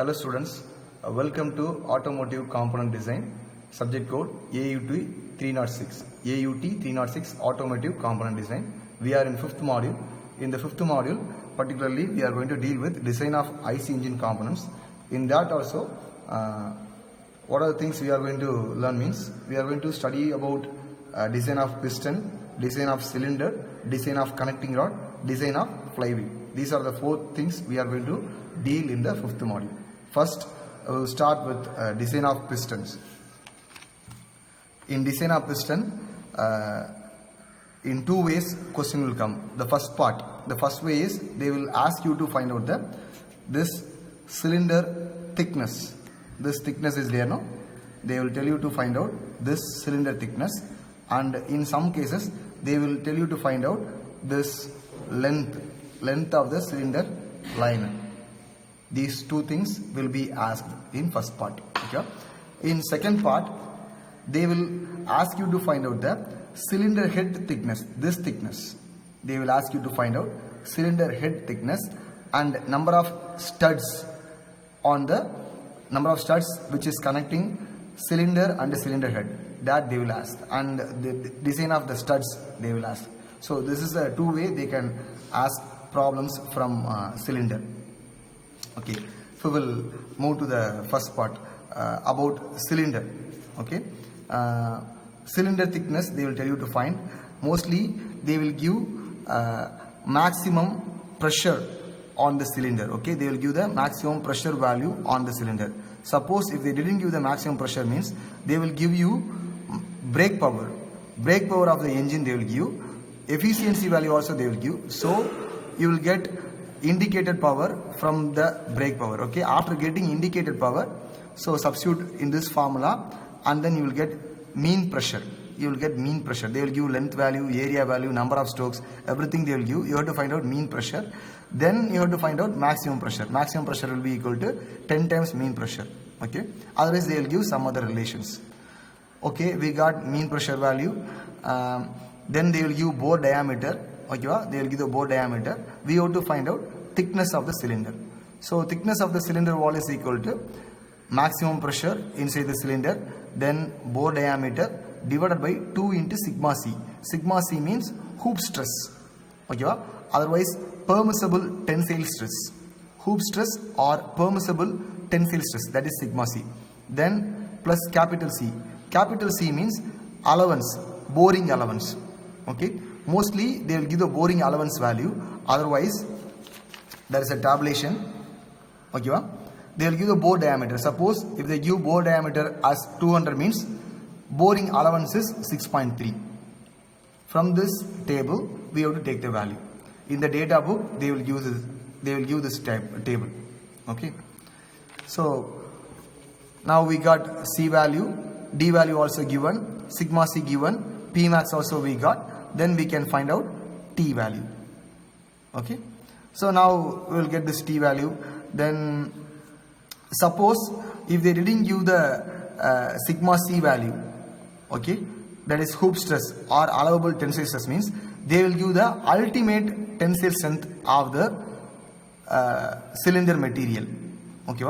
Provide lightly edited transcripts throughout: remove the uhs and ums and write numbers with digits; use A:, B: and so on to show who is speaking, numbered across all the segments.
A: Hello students, welcome to Automotive Component Design, subject code AUT 306. AUT 306 Automotive Component Design. We are in 5th module. In the 5th module, particularly we are going to deal with design of IC engine components. In that also, what are the things we are going to learn means, we are going to study about design of piston, design of cylinder, design of connecting rod, design of flywheel. These are the 4 things we are going to deal in the 5th module. First, we will start with design of pistons. In design of piston, in 2 ways question will come. The first way is they will ask you to find out this cylinder thickness. This thickness is there, no? They will tell you to find out this cylinder thickness, and in some cases they will tell you to find out this length of the cylinder liner. These 2 things will be asked in first part. Okay? In second part, they will ask you to find out the cylinder head thickness. This thickness, they will ask you to find out cylinder head thickness and number of studs which is connecting cylinder and cylinder head. That they will ask, and the design of the studs they will ask. So this is a 2 way they can ask problems from cylinder. Okay, so we'll move to the first part about cylinder. Okay, cylinder thickness they will tell you to find. Mostly they will give maximum pressure on the cylinder. Okay, they will give the maximum pressure value on the cylinder. Suppose if they didn't give the maximum pressure, means they will give you brake power of the engine. They will give efficiency value also they will give. So you will get indicated power from the brake power. Okay, after getting indicated power, so substitute in this formula, and then you will get mean pressure. You will get mean pressure. They will give length value, area value, number of strokes, everything they will give. You have to find out mean pressure. Then you have to find out maximum pressure. Maximum pressure will be equal to 10 times mean pressure. Okay, otherwise they will give some other relations. Okay, we got mean pressure value. Then they will give bore diameter. Okay, they will give the bore diameter. We have to find out thickness of the cylinder. So thickness of the cylinder wall is equal to maximum pressure inside the cylinder, then bore diameter divided by 2 into sigma c. Sigma c means hoop stress. Okay, otherwise permissible tensile stress. Hoop stress or permissible tensile stress, that is sigma c. Then plus capital C. Capital C means allowance, boring allowance. Okay, mostly they will give the boring allowance value. Otherwise there is a tabulation. Okay, they will give the bore diameter. Suppose if they give bore diameter as 200, means boring allowance is 6.3. From this table we have to take the value. In the data book they will give this table. Okay, so now we got C value, D value also given, sigma C given, P max also we got. Then we can find out T value. Okay, so now we will get this T value. Then suppose if they didn't give the sigma C value, okay, that is hoop stress or allowable tensile stress, means they will give the ultimate tensile strength of the cylinder material. Okay,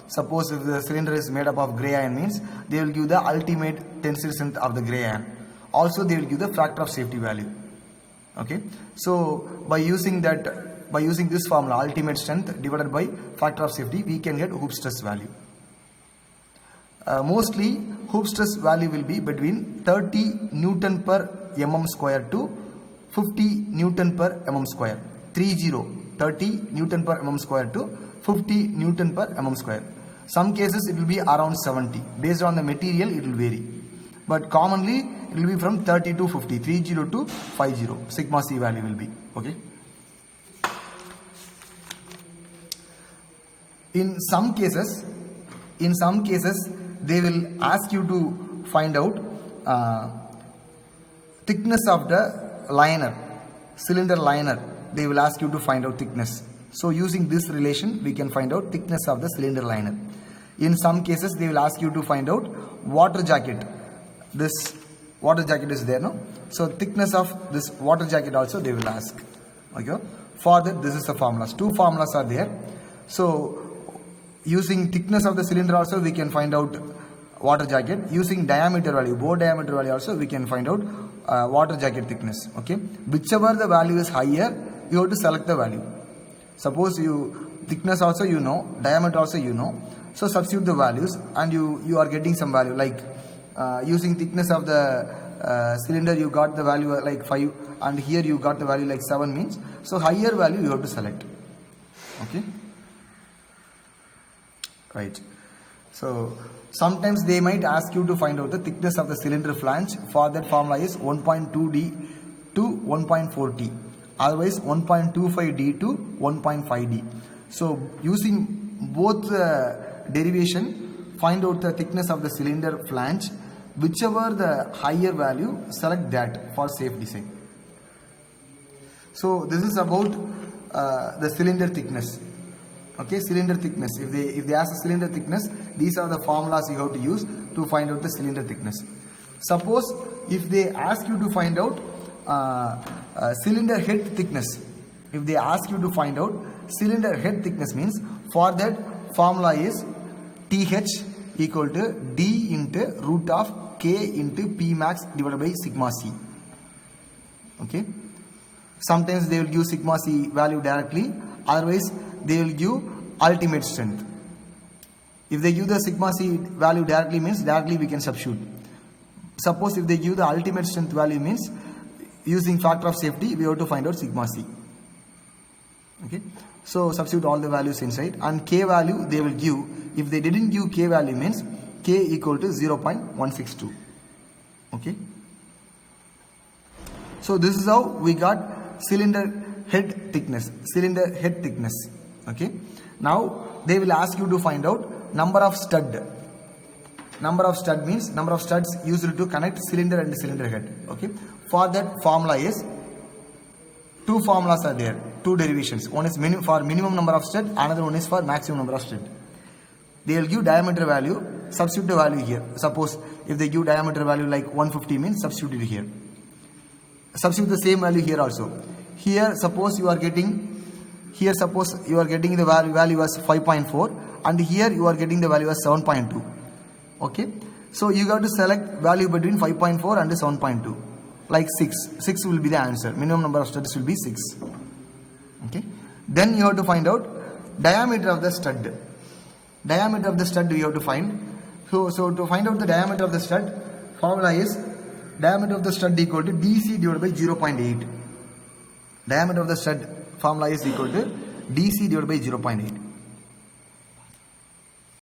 A: suppose if the cylinder is made up of gray iron, means they will give the ultimate tensile strength of the gray iron. Also they will give the factor of safety value. Okay, so by using this formula, ultimate strength divided by factor of safety, we can get hoop stress value. Mostly hoop stress value will be between 30 Newton per mm square to 50 Newton per mm square. 30 Newton per mm square to 50 Newton per mm square. Some cases it will be around 70. Based on the material it will vary. But commonly it will be from 30 to 50, 30 to 50, sigma C value will be. Okay. In some cases they will ask you to find out thickness of the liner, cylinder liner. They will ask you to find out thickness. So using this relation we can find out thickness of the cylinder liner. In some cases they will ask you to find out water jacket. This water jacket is there, no? So thickness of this water jacket also they will ask. Okay, For that, this is the formulas. Two formulas are there. So Using thickness of the cylinder also we can find out water jacket. Using diameter value, bore diameter value also we can find out water jacket thickness. Okay, whichever the value is higher, you have to select the value. Suppose thickness also you know, diameter also you know, so substitute the values and you are getting some value. Like using thickness of the cylinder you got the value like 5, and here you got the value like 7 means, so higher value you have to select. Okay, right. So sometimes they might ask you to find out the thickness of the cylinder flange. For that formula is 1.2D to 1.4T, otherwise 1.25D to 1.5D. So using both derivation, find out the thickness of the cylinder flange. Whichever the higher value, select that for safe design. So this is about the cylinder thickness. Okay, cylinder thickness. If they ask the cylinder thickness, these are the formulas you have to use to find out the cylinder thickness. Suppose if they ask you to find out cylinder head thickness, if they ask you to find out cylinder head thickness means, for that formula is TH equal to D into root of K into P max divided by sigma C. Okay. Sometimes they will give sigma C value directly, otherwise they will give ultimate strength. If they give the sigma C value directly means directly we can substitute. Suppose if they give the ultimate strength value means, using factor of safety we have to find out sigma C. Okay, so substitute all the values inside, and K value they will give. If they didn't give K value means K equal to 0.162. Okay, so this is how we got cylinder head thickness. Okay, now they will ask you to find out number of stud. Number of stud means number of studs used to connect cylinder and cylinder head. Okay, for that formula is, two formulas are there, two derivations. One is for minimum number of stud, another one is for maximum number of stud. They will give diameter value, substitute the value here. Suppose if they give diameter value like 150 means substitute it here. Substitute the same value here also. Here suppose you are getting the value as 5.4, and here you are getting the value as 7.2. Okay, so you have to select value between 5.4 and 7.2, like 6 will be the answer. Minimum number of studs will be 6. Okay, then you have to find out diameter of the stud. Diameter of the stud you have to find. So to find out the diameter of the stud, formula is diameter of the stud equal to DC divided by 0.8. Diameter of the stud formula is equal to DC divided by 0.8.